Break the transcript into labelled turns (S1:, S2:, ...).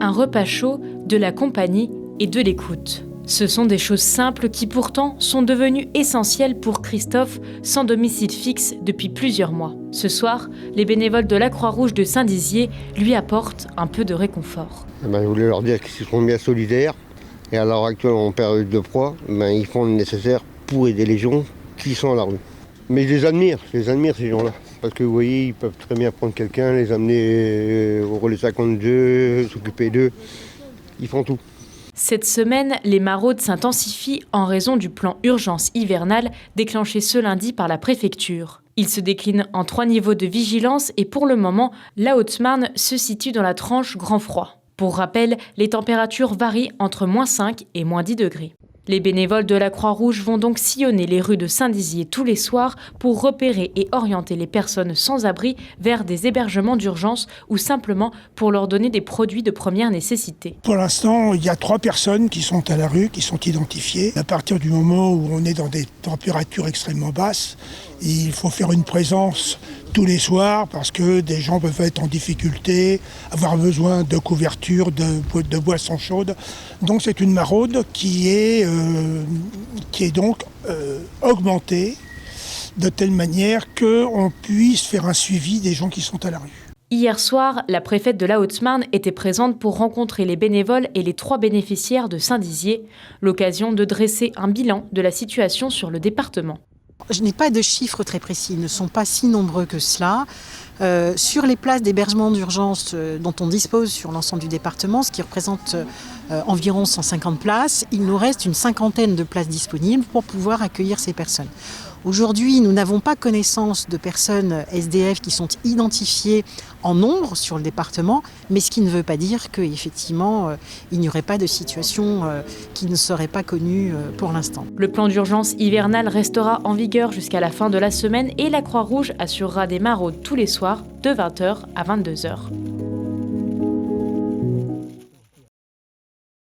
S1: un repas chaud, de la compagnie et de l'écoute. Ce sont des choses simples qui pourtant sont devenues essentielles pour Christophe, sans domicile fixe depuis plusieurs mois. Ce soir, les bénévoles de la Croix-Rouge de Saint-Dizier lui apportent un peu de réconfort.
S2: Je voulais leur dire qu'ils sont bien solidaires et à l'heure actuelle en période de proie, ils font le nécessaire pour aider les gens qui sont à la rue. Mais je les admire ces gens-là. Parce que vous voyez, ils peuvent très bien prendre quelqu'un, les amener au relais 52, s'occuper d'eux. Ils font tout.
S1: Cette semaine, les maraudes s'intensifient en raison du plan urgence hivernale déclenché ce lundi par la préfecture. Il se décline en 3 niveaux de vigilance et pour le moment, la Haute-Marne se situe dans la tranche grand froid. Pour rappel, les températures varient entre -5 et -10 degrés. Les bénévoles de la Croix-Rouge vont donc sillonner les rues de Saint-Dizier tous les soirs pour repérer et orienter les personnes sans abri vers des hébergements d'urgence ou simplement pour leur donner des produits de première nécessité.
S3: Pour l'instant, il y a 3 personnes qui sont à la rue, qui sont identifiées. À partir du moment où on est dans des températures extrêmement basses, il faut faire une présence tous les soirs parce que des gens peuvent être en difficulté, avoir besoin de couverture, de boissons chaudes. Donc c'est une maraude qui est donc augmentée de telle manière qu'on puisse faire un suivi des gens qui sont à la rue.
S1: Hier soir, la préfète de la Haute-Marne était présente pour rencontrer les bénévoles et les 3 bénéficiaires de Saint-Dizier, l'occasion de dresser un bilan de la situation sur le département.
S4: Je n'ai pas de chiffres très précis, ils ne sont pas si nombreux que cela. Sur les places d'hébergement d'urgence dont on dispose sur l'ensemble du département, ce qui représente environ 150 places, il nous reste une 50aine de places disponibles pour pouvoir accueillir ces personnes. Aujourd'hui, nous n'avons pas connaissance de personnes SDF qui sont identifiées en nombre sur le département, mais ce qui ne veut pas dire qu'effectivement, il n'y aurait pas de situation qui ne serait pas connue pour l'instant.
S1: Le plan d'urgence hivernal restera en vigueur jusqu'à la fin de la semaine et la Croix-Rouge assurera des maraudes tous les soirs de 20h à 22h.